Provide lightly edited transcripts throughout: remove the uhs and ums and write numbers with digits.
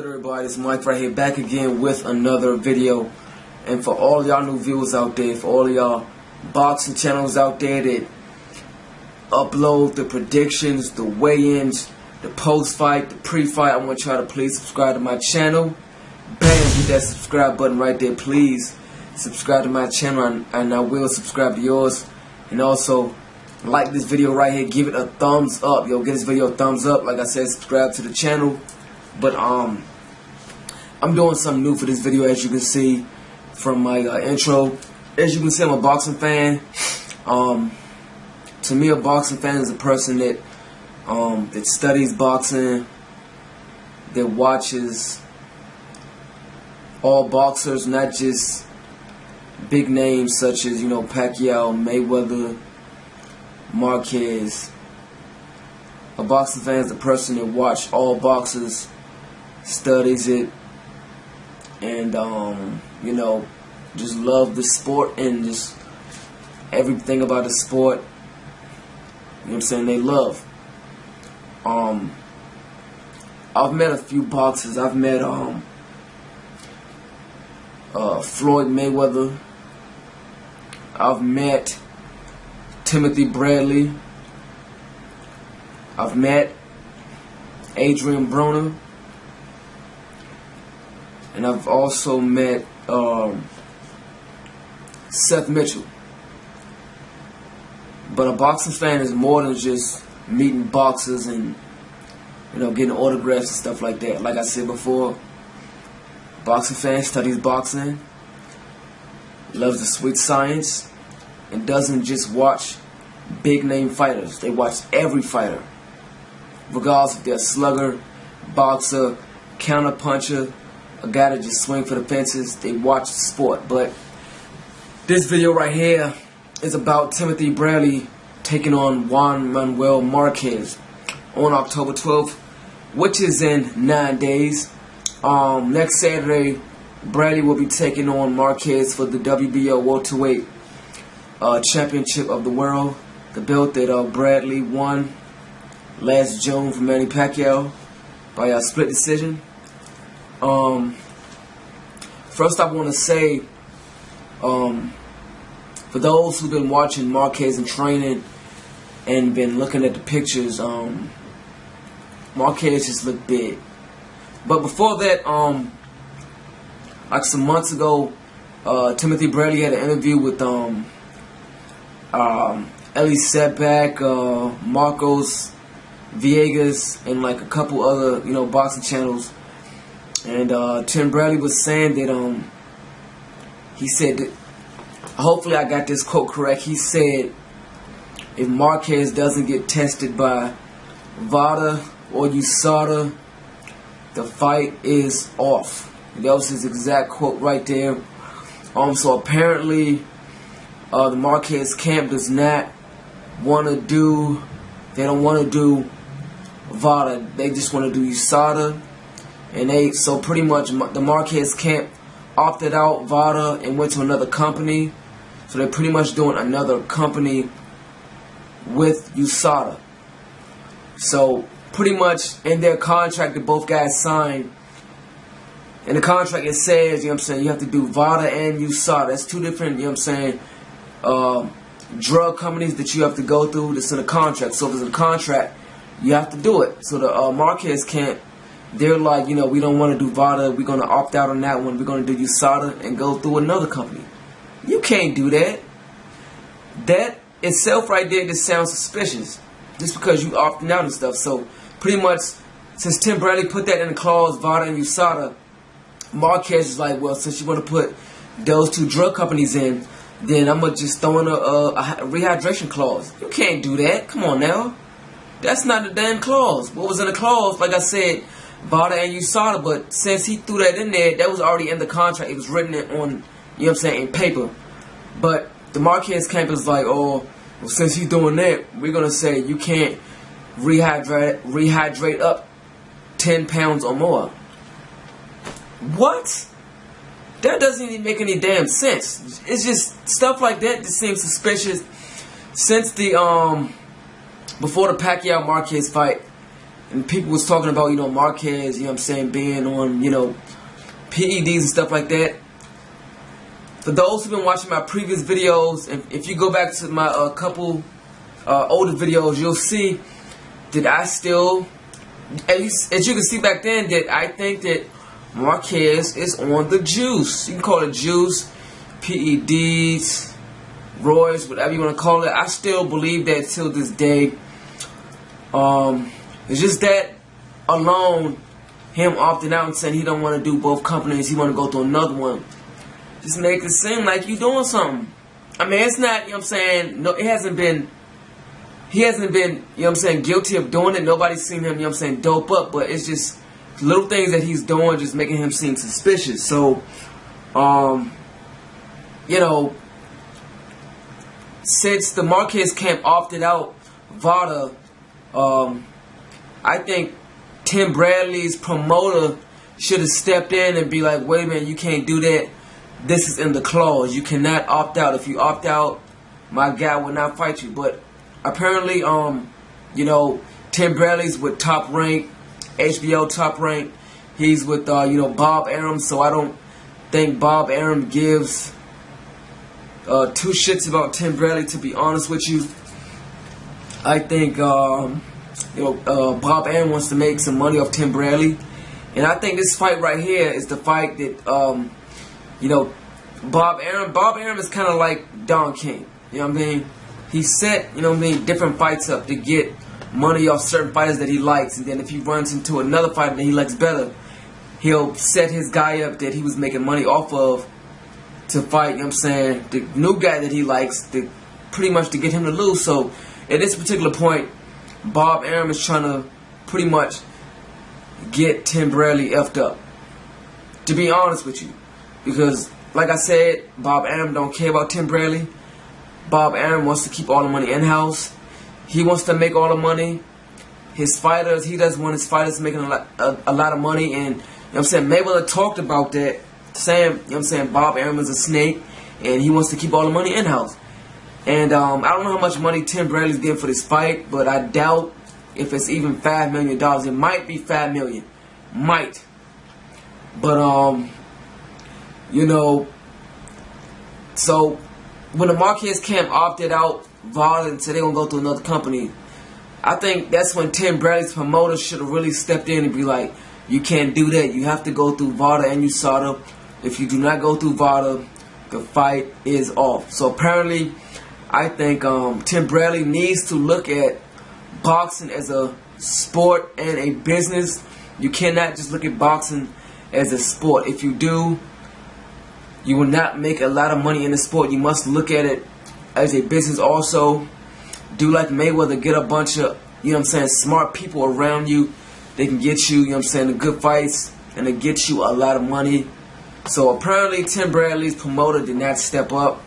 good, everybody? It's Mike right here, back again with another video. And for all y'all new viewers out there, for all y'all boxing channels out there that upload the predictions, the weigh-ins, the post-fight, the pre-fight, I want y'all to please subscribe to my channel. Bam, hit that subscribe button right there. Please subscribe to my channel, and I will subscribe to yours. And also, like this video right here, give it a thumbs up. Yo, give this video a thumbs up. Like I said, subscribe to the channel. But I'm doing something new for this video, as you can see from my intro. As you can see, I'm a boxing fan. To me, a boxing fan is a person that studies boxing, that watches all boxers, not just big names such as, Pacquiao, Mayweather, Marquez. A boxing fan is a person that watches all boxers, studies it, and just love the sport and just everything about the sport. You know what I'm saying? They love. I've met a few boxers. I've met Floyd Mayweather. I've met Timothy Bradley. I've met Adrian Broner. And I've also met Seth Mitchell. But a boxing fan is more than just meeting boxers and getting autographs and stuff like that. Like I said before, boxing fan studies boxing, loves the sweet science, and doesn't just watch big name fighters. They watch every fighter, regardless if they're a slugger, boxer, counter puncher, a guy that just swing for the fences. They watch the sport. But this video right here is about Timothy Bradley taking on Juan Manuel Marquez on October 12th, which is in 9 days. Next Saturday, Bradley will be taking on Marquez for the WBO welterweight championship of the world, the belt that Bradley won last June from Manny Pacquiao by a split decision. First I want to say, for those who've been watching Marquez in training and been looking at the pictures, Marquez just looked big. But before that, like some months ago, Timothy Bradley had an interview with Ellie Setback, Marcos Viegas, and like a couple other boxing channels. And Tim Bradley was saying that he said that, hopefully I got this quote correct, he said if Marquez doesn't get tested by VADA or USADA, the fight is off. That was his exact quote right there. So apparently the Marquez camp does not want to do, they don't want to do VADA, they just want to do USADA. And so pretty much the Marquez camp opted out VADA and went to another company. So they're pretty much doing another company with USADA. So pretty much in their contract that both guys signed, in the contract it says, you have to do VADA and USADA. That's two different, drug companies that you have to go through. That's in the contract. So if it's in a contract, you have to do it. So the Marquez camp, they're like, we don't want to do VADA. We're going to opt out on that one. We're going to do USADA and go through another company. You can't do that. That itself right there just sounds suspicious. Just because you opting out and stuff. So pretty much, since Tim Bradley put that in the clause, VADA and USADA, Marquez is like, well, since you want to put those two drug companies in, then I'm going to just throw in a rehydration clause. You can't do that. Come on now. That's not the damn clause. What was in the clause, like I said, VADA and USADA, but since he threw that in there, that was already in the contract. It was written on, in paper. But the Marquez camp is like, oh, well, since he's doing that, we're going to say you can't rehydrate up 10 pounds or more. What? That doesn't even make any damn sense. It's just stuff like that just seems suspicious. Since the before the Pacquiao Marquez fight, and people was talking about, you know, Marquez, you know what I'm saying, being on, you know, PEDs and stuff like that. For those who've been watching my previous videos, and if you go back to my couple older videos, you'll see that I still, as you can see back then, that I think that Marquez is on the juice. You can call it juice, PEDs, roids, whatever you want to call it. I still believe that till this day. It's just that alone, him opting out and saying he don't want to do both companies, he want to go to another one, just make it seem like you doing something. I mean, it's not, you know what I'm saying, no, he hasn't been, you know what I'm saying, guilty of doing it. Nobody's seen him, you know what I'm saying, dope up, but it's just little things that he's doing just making him seem suspicious. So, you know, since the Marquez camp opted out VADA, I think Tim Bradley's promoter should have stepped in and be like, wait a minute, you can't do that. This is in the clause. You cannot opt out. If you opt out, my guy will not fight you. But apparently, you know, Tim Bradley's with Top Rank, HBO Top Rank. He's with, you know, Bob Arum. So I don't think Bob Arum gives two shits about Tim Bradley, to be honest with you. I think, you know, Bob Arum wants to make some money off Tim Bradley. And I think this fight right here is the fight that, you know, Bob Arum is kind of like Don King. You know what I mean? He set, you know what I mean, different fights up to get money off certain fighters that he likes. And then if he runs into another fighter that he likes better, he'll set his guy up that he was making money off of to fight, you know what I'm saying, the new guy that he likes, to pretty much to get him to lose. So at this particular point, Bob Arum is trying to pretty much get Tim Bradley effed up, to be honest with you. Because, like I said, Bob Arum don't care about Tim Bradley. Bob Arum wants to keep all the money in-house. He wants to make all the money. His fighters, he doesn't want his fighters making a lot of money. And, you know what I'm saying, Mayweather talked about that, saying, you know what I'm saying, Bob Arum is a snake, and he wants to keep all the money in-house. And I don't know how much money Tim Bradley's getting for this fight, but I doubt if it's even $5 million. It might be $5 million. Might. But, you know, so when the Marquez camp opted out VADA and said they're going to go to another company, I think that's when Tim Bradley's promoter should have really stepped in and be like, you can't do that. You have to go through VADA and USADA. If you do not go through VADA, the fight is off. So apparently, I think Tim Bradley needs to look at boxing as a sport and a business. You cannot just look at boxing as a sport. If you do, you will not make a lot of money in the sport. You must look at it as a business also. Do like Mayweather, get a bunch of, you know what I'm saying, smart people around you. They can get you, you know what I'm saying, the good fights, and they get you a lot of money. So apparently Tim Bradley's promoter did not step up.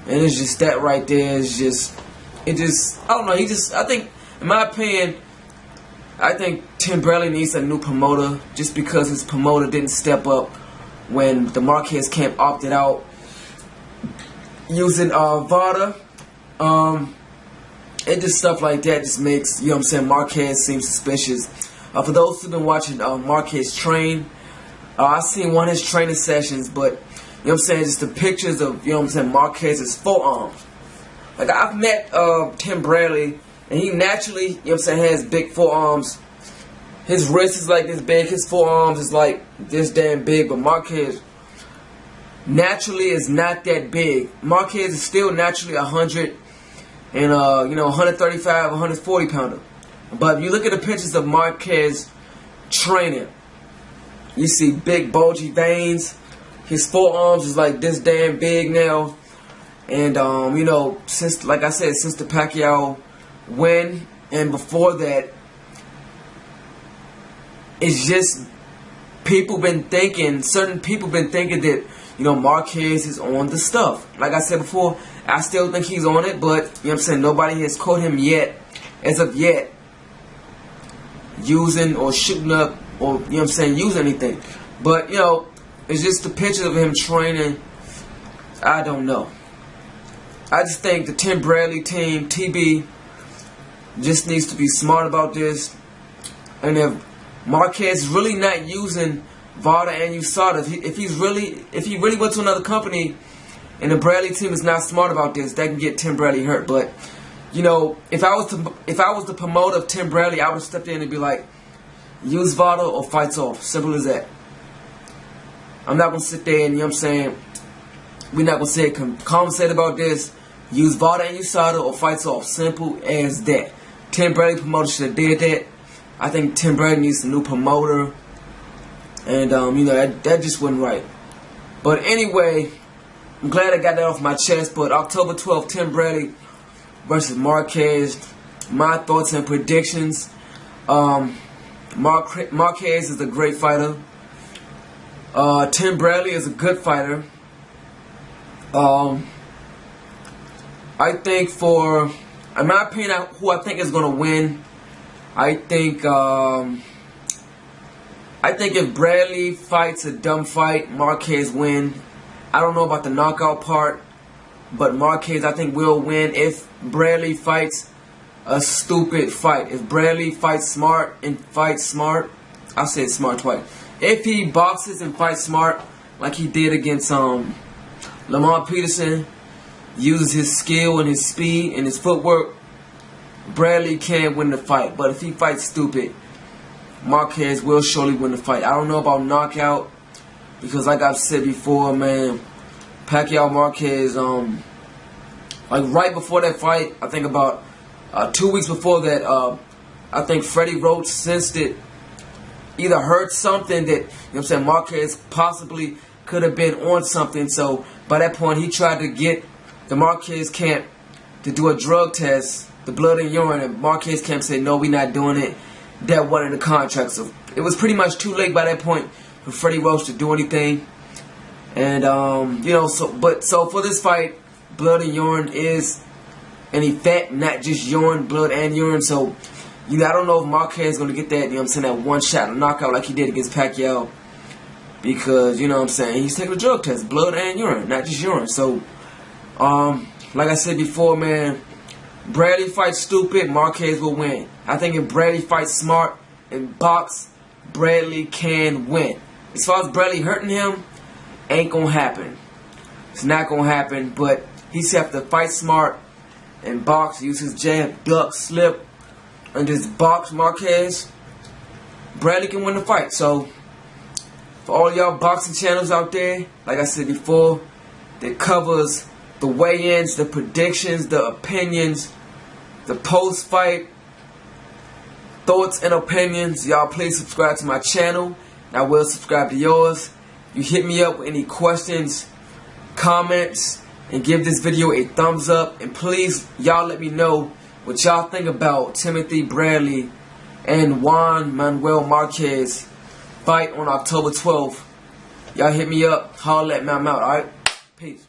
And it's just that right there is just, I don't know, I think, in my opinion, I think Tim Bradley needs a new promoter just because his promoter didn't step up when the Marquez camp opted out using VADA. It just stuff like that just makes, you know what I'm saying, Marquez seem suspicious. For those who've been watching Marquez train, I've seen one of his training sessions, but, you know what I'm saying, just the pictures of, you know what I'm saying, Marquez's forearms. Like, I've met Tim Bradley, and he naturally, you know what I'm saying, has big forearms. His wrist is like this big, his forearms is like this damn big, but Marquez naturally is not that big. Marquez is still naturally 100 and, you know, 135, 140 pounder. But if you look at the pictures of Marquez training, you see big bulgy veins. His forearms is like this damn big now. And, you know, since, like I said, since the Pacquiao win and before that, it's just people been thinking, certain people been thinking that, you know, Marquez is on the stuff. Like I said before, I still think he's on it, but, you know what I'm saying, nobody has caught him yet, as of yet, using or shooting up or, you know what I'm saying, use anything. But, you know, it's just the picture of him training. I don't know. I just think the Tim Bradley team, TB, just needs to be smart about this. And if Marquez is really not using Vada and USADA, if he really went to another company and the Bradley team is not smart about this, that can get Tim Bradley hurt. But you know, if I was the promoter of Tim Bradley, I would have stepped in and be like, use Vada or fights off. Simple as that. I'm not gonna sit there and, you know what I'm saying, we're not gonna say conversate about this. Use Vada and USADA or fights off. Simple as that. Tim Bradley promoter should have did that. I think Tim Bradley needs a new promoter. And you know, that just wasn't right. But anyway, I'm glad I got that off my chest. But October 12th, Tim Bradley versus Marquez. My thoughts and predictions. Marquez is a great fighter. Tim Bradley is a good fighter. I think in my opinion, who I think is going to win, I think if Bradley fights a dumb fight, Marquez win. I don't know about the knockout part, but Marquez I think will win if Bradley fights a stupid fight. If Bradley fights smart and fights smart, I said smart twice. If he boxes and fights smart like he did against Lamont Peterson, uses his skill and his speed and his footwork, Bradley can win the fight. But if he fights stupid, Marquez will surely win the fight. I don't know about knockout because, like I've said before, man, Pacquiao Marquez, like right before that fight, I think about 2 weeks before that, I think Freddie Roach sensed it, either heard something that, you know what I'm saying, Marquez possibly could have been on something. So by that point, he tried to get the Marquez camp to do a drug test, the blood and urine, and Marquez camp said, no, we're not doing it. That wasn't in the contract. So it was pretty much too late by that point for Freddie Roach to do anything. And, you know, so for this fight, blood and urine is an effect, not just urine, blood and urine. So, you know, I don't know if Marquez is going to get that, you know what I'm saying, that one shot knockout like he did against Pacquiao. Because, you know what I'm saying, he's taking a drug test, blood and urine, not just urine. So, like I said before, man, Bradley fights stupid, Marquez will win. I think if Bradley fights smart and box, Bradley can win. As far as Bradley hurting him, ain't going to happen. It's not going to happen, but he's have to fight smart and box, use his jab, duck, slip, and just box Marquez. Bradley can win the fight. So, for all y'all boxing channels out there, like I said before, that covers the weigh-ins, the predictions, the opinions, the post-fight thoughts and opinions, y'all please subscribe to my channel. I will subscribe to yours. You hit me up with any questions, comments, and give this video a thumbs up. And please, y'all let me know what y'all think about Timothy Bradley and Juan Manuel Marquez fight on October 12th. Y'all hit me up, holler at me, I'm out, alright? Peace.